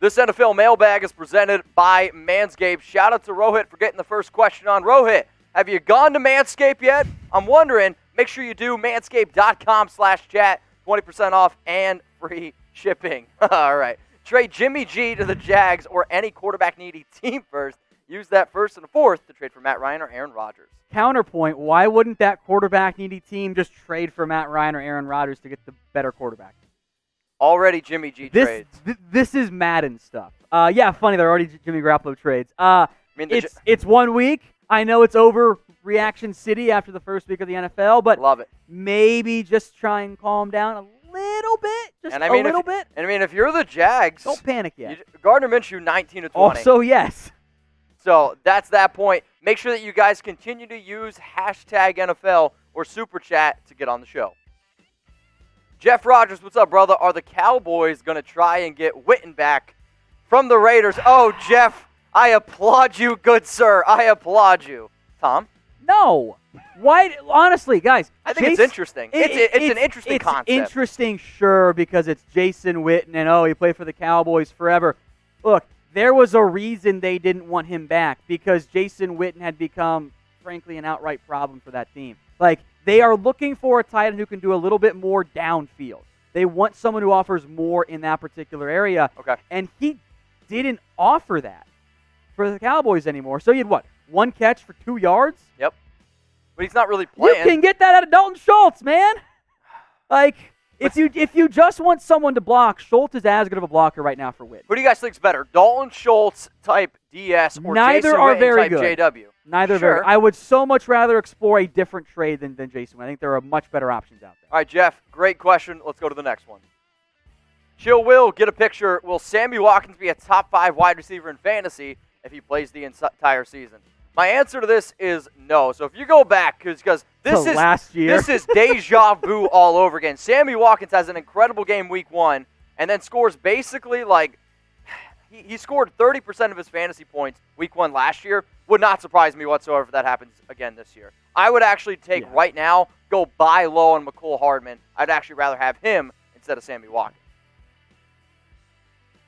This NFL mailbag is presented by Manscaped. Shout out to Rohit for getting the first question on. Rohit, have you gone to Manscaped yet? I'm wondering. Make sure you do. Manscaped.com/chat. 20% off and free shipping. All right. Trade Jimmy G to the Jags or any quarterback-needy team first. Use that first and fourth to trade for Matt Ryan or Aaron Rodgers. Counterpoint, why wouldn't that quarterback-needy team just trade for Matt Ryan or Aaron Rodgers to get the better quarterback? Already Jimmy G trades. This is Madden stuff. Yeah, funny, they're already Jimmy Garoppolo trades. It's 1 week. I know it's overreaction city after the first week of the NFL, but love it. Maybe just try and calm down a little bit. Just a little bit. And I mean, if you're the Jags, don't panic yet. Gardner Minshew, 19-20. Also, yes. So that's that point. Make sure that you guys continue to use hashtag NFL or Super Chat to get on the show. Jeff Rogers, what's up, brother? Are the Cowboys going to try and get Witten back from the Raiders? Oh, Jeff, I applaud you, good sir. I applaud you. Tom? No. Why? Honestly, guys. I think it's interesting. It's an interesting concept. It's interesting, sure, because it's Jason Witten and, he played for the Cowboys forever. Look, there was a reason they didn't want him back because Jason Witten had become, frankly, an outright problem for that team. They are looking for a tight end who can do a little bit more downfield. They want someone who offers more in that particular area. Okay. And he didn't offer that for the Cowboys anymore. So he had what? 1 catch for 2 yards? Yep. But he's not really playing. You can get that out of Dalton Schultz, man. If you just want someone to block, Schultz is as good of a blocker right now for Witt. Who do you guys think is better, Dalton Schultz type DS or Neither Jason are Witten very type good. JW? Neither sure. very good. I would so much rather explore a different trade than Jason Witten. I think there are much better options out there. All right, Jeff, great question. Let's go to the next one. Chill Will, get a picture. Will Sammy Watkins be a top 5 wide receiver in fantasy if he plays the entire season? My answer to this is no. So if you go back, because last year. This is deja vu all over again. Sammy Watkins has an incredible game week 1 and then scores basically he scored 30% of his fantasy points week 1 last year. Would not surprise me whatsoever if that happens again this year. I would actually take right now, go buy low on McCole Hardman. I'd actually rather have him instead of Sammy Watkins.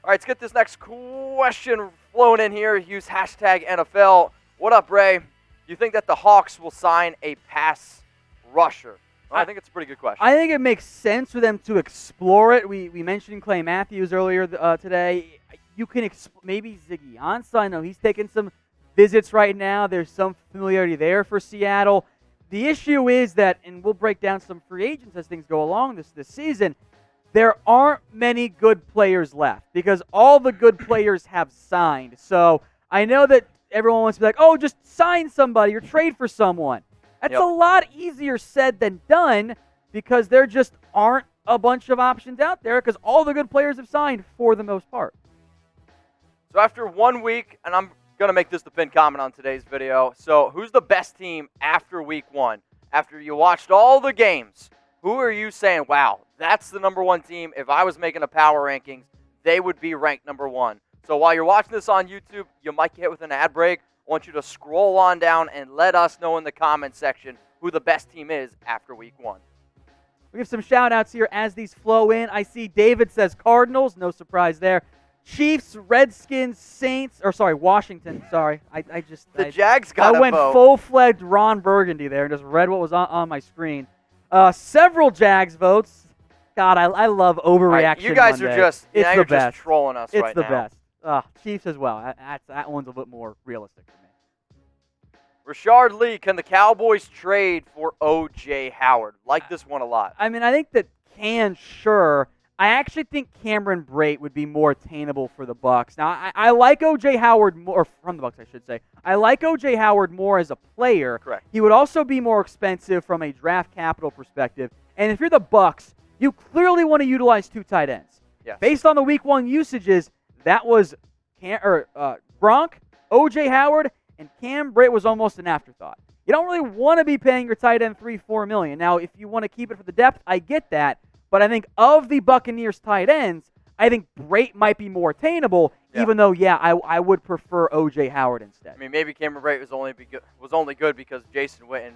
All right, let's get this next question flowing in here. Use hashtag NFL. What up, Ray? You think that the Hawks will sign a pass rusher? Well, I think it's a pretty good question. I think it makes sense for them to explore it. We mentioned Clay Matthews earlier today. You can maybe Ziggy Ansah. I know he's taking some visits right now. There's some familiarity there for Seattle. The issue is that, and we'll break down some free agents as things go along this season, there aren't many good players left because all the good players have signed. So I know that everyone wants to be like, just sign somebody or trade for someone. That's a lot easier said than done because there just aren't a bunch of options out there because all the good players have signed for the most part. So after 1 week, and I'm going to make this the pinned comment on today's video, so who's the best team after week 1? After you watched all the games, who are you saying, wow, that's the number 1 team. If I was making a power rankings, they would be ranked number 1. So while you're watching this on YouTube, you might get hit with an ad break. I want you to scroll on down and let us know in the comment section who the best team is after week 1. We have some shout-outs here as these flow in. I see David says Cardinals. No surprise there. Chiefs, Redskins, Saints, Washington. Sorry. The Jags got I went full-fledged Ron Burgundy there and just read what was on my screen. Several Jags votes. God, I love overreaction. Right, you guys Monday. are just, it's the you're best. just trolling us right now. It's the best. Chiefs as well. That one's a bit more realistic for me. Rashard Lee, can the Cowboys trade for O.J. Howard? Like this one a lot. I mean, I think that sure. I actually think Cam Brate would be more attainable for the Bucs. Now, I like O.J. Howard more, from the Bucs, I should say. I like O.J. Howard more as a player. Correct. He would also be more expensive from a draft capital perspective. And if you're the Bucs, you clearly want to utilize 2 tight ends. Yes. Based on the week 1 usages, that was Gronk, O.J. Howard, and Cam Brate was almost an afterthought. You don't really want to be paying your tight end $3-4 million. Now, if you want to keep it for the depth, I get that. But I think of the Buccaneers tight ends, I think Brate might be more attainable, even though, I would prefer O.J. Howard instead. I mean, maybe Cam Brate was only good because Jason Witten,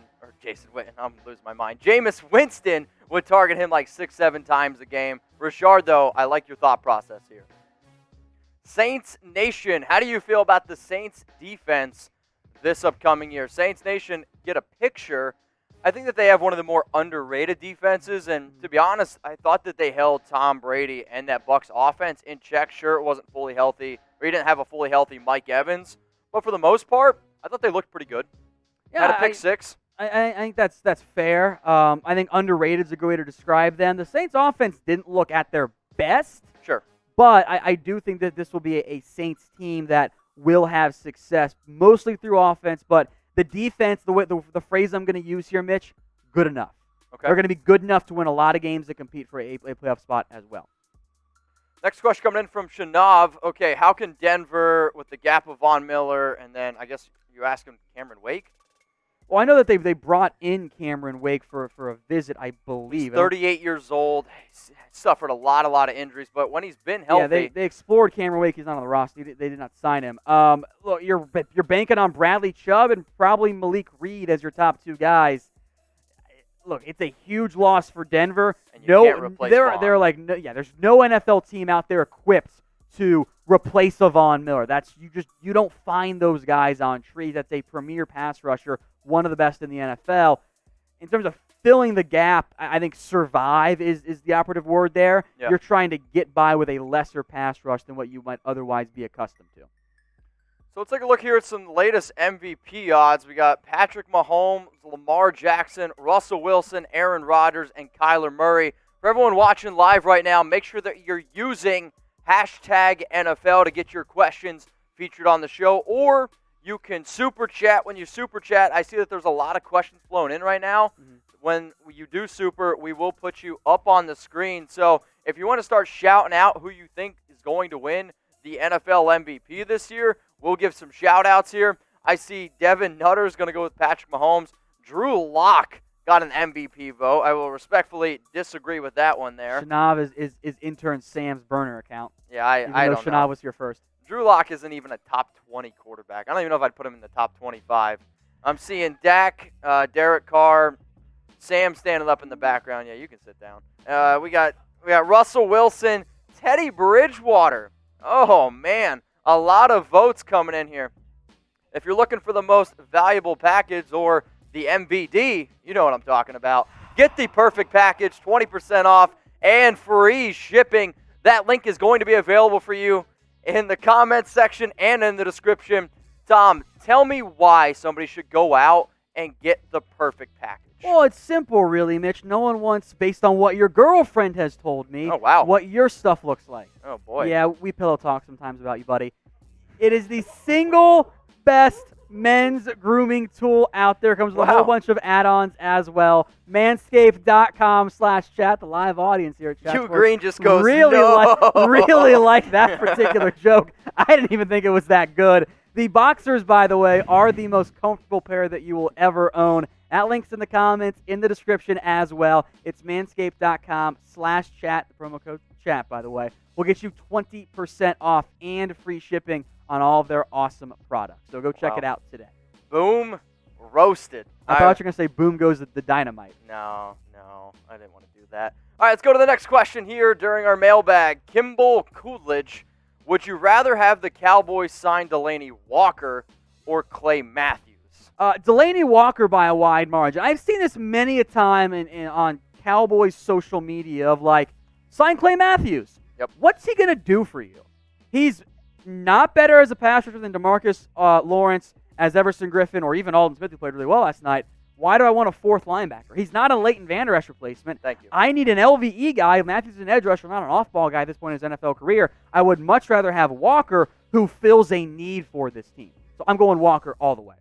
I'm losing my mind. Jameis Winston would target him like 6-7 times a game. Rashard, though, I like your thought process here. Saints Nation, how do you feel about the Saints defense this upcoming year? Saints Nation, get a picture. I think that they have one of the more underrated defenses, and to be honest, I thought that they held Tom Brady and that Bucs offense in check. Sure, it wasn't fully healthy, or he didn't have a fully healthy Mike Evans, but for the most part, I thought they looked pretty good. Yeah, Had a pick six. I think that's fair. I think underrated is a good way to describe them. The Saints offense didn't look at their best. Sure. But I do think that this will be a Saints team that will have success, mostly through offense, but the defense, the phrase I'm going to use here, Mitch, good enough. Okay. They're going to be good enough to win a lot of games that compete for a playoff spot as well. Next question coming in from Shanav. Okay, how can Denver, with the gap of Von Miller, and then I guess you ask him Cameron Wake? Well, I know that they brought in Cameron Wake for a visit, I believe. He's 38 years old. He's suffered a lot of injuries, but when he's been healthy. Yeah, they explored Cameron Wake. He's not on the roster. They did not sign him. Look, you're banking on Bradley Chubb and probably Malik Reed as your top two guys. Look, it's a huge loss for Denver. And you can't replace Vaughn. There's no NFL team out there equipped to replace a Von Miller. You don't find those guys on trees. That's a premier pass rusher, one of the best in the NFL. In terms of filling the gap, I think survive is the operative word there. Yeah. You're trying to get by with a lesser pass rush than what you might otherwise be accustomed to. So let's take a look here at some latest MVP odds. We got Patrick Mahomes, Lamar Jackson, Russell Wilson, Aaron Rodgers, and Kyler Murray. For everyone watching live right now, make sure that you're using hashtag NFL to get your questions featured on the show, or you can super chat. When you super chat, I see that there's a lot of questions flowing in right now. Mm-hmm. When you do super, we will put you up on the screen. So if you want to start shouting out who you think is going to win the NFL MVP this year, we'll give some shout-outs here. I see Devin Nutter is going to go with Patrick Mahomes. Drew Lock got an MVP vote. I will respectfully disagree with that one there. Shanav is intern Sam's burner account. Yeah, I don't know. Shanav was here first. Drew Lock isn't even a top 20 quarterback. I don't even know if I'd put him in the top 25. I'm seeing Dak, Derek Carr, Sam standing up in the background. Yeah, you can sit down. We got Russell Wilson, Teddy Bridgewater. Oh, man. A lot of votes coming in here. If you're looking for the most valuable package or the MVD, you know what I'm talking about. Get the perfect package, 20% off and free shipping. That link is going to be available for you in the comments section and in the description. Tom, tell me why somebody should go out and get the perfect package. Well, it's simple, really, Mitch. No one wants, based on what your girlfriend has told me, what your stuff looks like. Oh, boy. Yeah, we pillow talk sometimes about you, buddy. It is the single best men's grooming tool out there. Comes with a whole bunch of add-ons as well. Manscaped.com/chat. The live audience here at Chat Hugh Sports Green just goes, really no. like that particular joke. I didn't even think it was that good. The boxers, by the way, are the most comfortable pair that you will ever own. That link's in the comments, in the description as well. It's manscaped.com/chat. The promo code chat, by the way, will get you 20% off and free shipping on all of their awesome products. So go check it out today. Boom roasted. I thought you were going to say boom goes the dynamite. No, I didn't want to do that. All right, let's go to the next question here during our mailbag. Kimball Coolidge, would you rather have the Cowboys sign Delanie Walker or Clay Matthews? Delanie Walker by a wide margin. I've seen this many a time on Cowboys social media of like, sign Clay Matthews. Yep. What's he going to do for you? He's not better as a pass rusher than DeMarcus Lawrence, as Everson Griffin, or even Aldon Smith, who played really well last night. Why do I want a fourth linebacker? He's not a Leighton Vander Esch replacement. Thank you. I need an LVE guy. Matthews is an edge rusher, not an off-ball guy at this point in his NFL career. I would much rather have Walker, who fills a need for this team. So I'm going Walker all the way.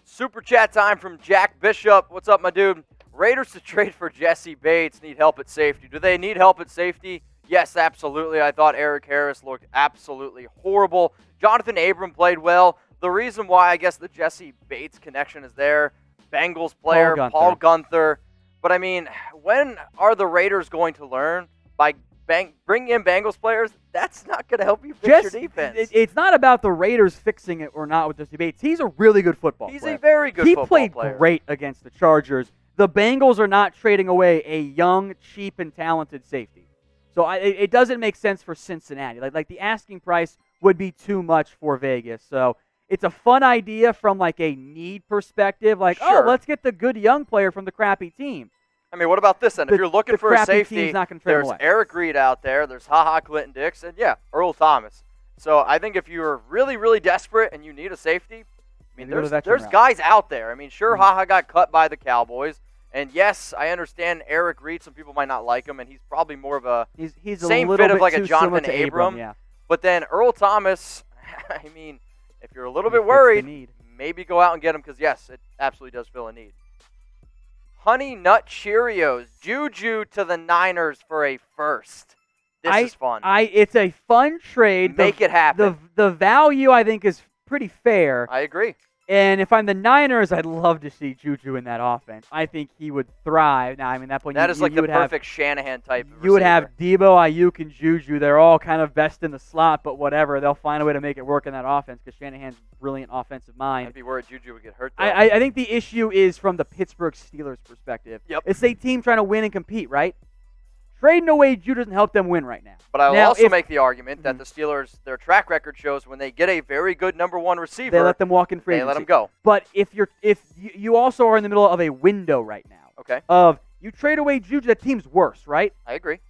Super chat time from Jack Bishop. What's up, my dude? Raiders to trade for Jesse Bates need help at safety. Do they need help at safety? Yes, absolutely. I thought Eric Harris looked absolutely horrible. Jonathan Abram played well. The reason why I guess the Jesse Bates connection is there, Bengals player, Paul Gunther. But, I mean, when are the Raiders going to learn by bringing in Bengals players? That's not going to help you fix your defense. It's not about the Raiders fixing it or not with Jesse Bates. He's a really good football player. He's a very good football player. He played great against the Chargers. The Bengals are not trading away a young, cheap, and talented safety. So it doesn't make sense for Cincinnati. Like the asking price would be too much for Vegas. So it's a fun idea from like a need perspective. Like, Sure. oh, let's get the good young player from the crappy team. I mean, what about this then? If you're looking for a crappy safety, team's not gonna trade him there's away. Eric Reed out there. There's HaHa Clinton-Dix, and yeah, Earl Thomas. So I think if you're really, really desperate and you need a safety, I mean, Maybe go the there's veteran route. guys out there. I mean, sure, HaHa got cut by the Cowboys. And yes, I understand Eric Reed. Some people might not like him, and he's probably more of a He's same a little fit of bit like too a similar Jonathan to Abram. Yeah. But then Earl Thomas, I mean, if you're a little He bit fits the worried, need. maybe go out and get him because, yes, it absolutely does fill a need. Honey Nut Cheerios, JuJu to the Niners for a first. This is fun. It's a fun trade. Make it happen. The value, I think, is pretty fair. I agree. And if I'm the Niners, I'd love to see JuJu in that offense. I think he would thrive. Now, I mean, that point That you, is like you the would have, perfect Shanahan type of You would receiver. have Debo, Ayuk, and JuJu. They're all kind of best in the slot, but whatever. They'll find a way to make it work in that offense because Shanahan's a brilliant offensive mind. I'd be worried JuJu would get hurt, though. I think the issue is from the Pittsburgh Steelers perspective. Yep. It's a team trying to win and compete, right? Trading away JuJu doesn't help them win right now. But I will Now, also if- make the argument that the Steelers, their track record shows when they get a very good number one receiver, They let them walk in free they let agency. them go. But if you also are in the middle of a window right now Okay, of you trade away JuJu, that team's worse, right? I agree.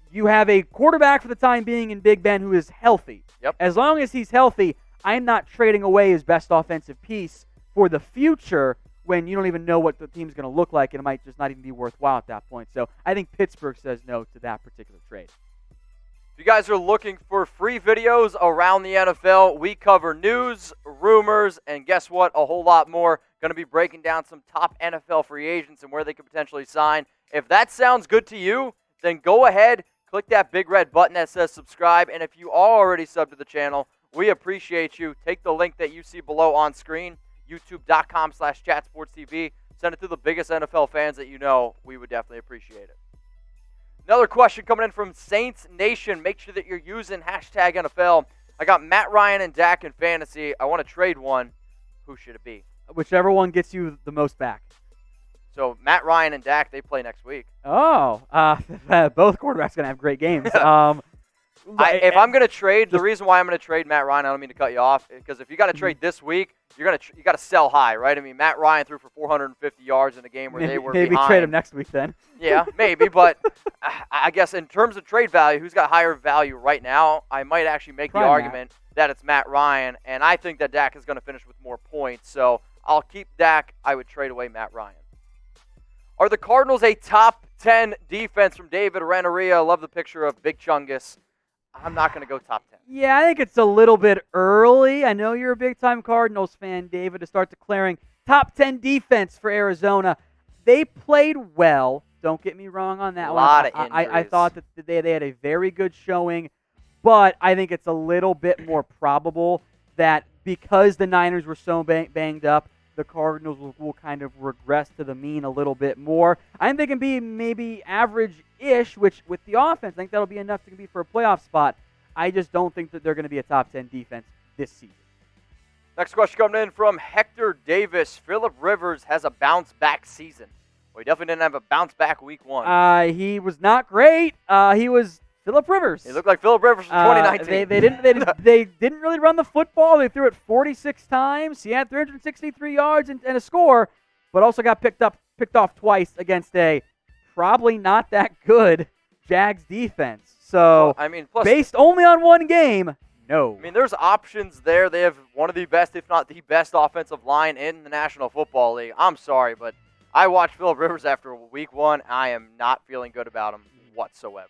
You have a quarterback for the time being in Big Ben who is healthy. Yep. As long as he's healthy, I'm not trading away his best offensive piece for the future when you don't even know what the team's going to look like, and it might just not even be worthwhile at that point. So I think Pittsburgh says no to that particular trade. If you guys are looking for free videos around the NFL, we cover news, rumors, and guess what? A whole lot more. Going to be breaking down some top NFL free agents and where they could potentially sign. If that sounds good to you, then go ahead, click that big red button that says subscribe. And if you are already subbed to the channel, we appreciate you. Take the link that you see below on screen, youtube.com/chatsportstv. Send it to the biggest NFL fans that you know. We would definitely appreciate it. Another question coming in from Saints Nation. Make sure that you're using hashtag NFL. I got Matt Ryan and Dak in fantasy. I want to trade one. Who should it be? Whichever one gets you the most back. So Matt Ryan and Dak, they play next week. Oh, both quarterbacks going to have great games. If I'm going to trade, the reason why I'm going to trade Matt Ryan, I don't mean to cut you off, because if you got to trade this week, you got to sell high, right? I mean, Matt Ryan threw for 450 yards in a game where they were maybe behind. trade him next week then. Yeah, maybe, but I guess in terms of trade value, who's got higher value right now? I might actually make the argument that it's Matt Ryan, and I think that Dak is going to finish with more points, so I'll keep Dak. I would trade away Matt Ryan. Are the Cardinals a top 10 defense from David Renneria? I love the picture of Big Chungus. I'm not going to go top 10. Yeah, I think it's a little bit early. I know you're a big-time Cardinals fan, David, to start declaring top 10 defense for Arizona. They played well. Don't get me wrong on that one. A lot of I injuries. thought that they had a very good showing, but I think it's a little bit more probable that because the Niners were so banged up, the Cardinals will kind of regress to the mean a little bit more. I think they can be maybe average-ish, which with the offense, I think that'll be enough to compete for a playoff spot. I just don't think that they're going to be a top 10 defense this season. Next question coming in from Hector Davis. Phillip Rivers has a bounce-back season. Well, he definitely didn't have a bounce-back week one. He was not great. He was Phillip Rivers. He looked like Phillip Rivers from 2019. They didn't really run the football. They threw it 46 times. He had 363 yards and a score, but also got picked off twice against a probably not that good Jags defense. So, I mean, plus, based only on one game, no. I mean, there's options there. They have one of the best, if not the best, offensive line in the National Football League. I'm sorry, but I watched Phillip Rivers after week one. I am not feeling good about him whatsoever.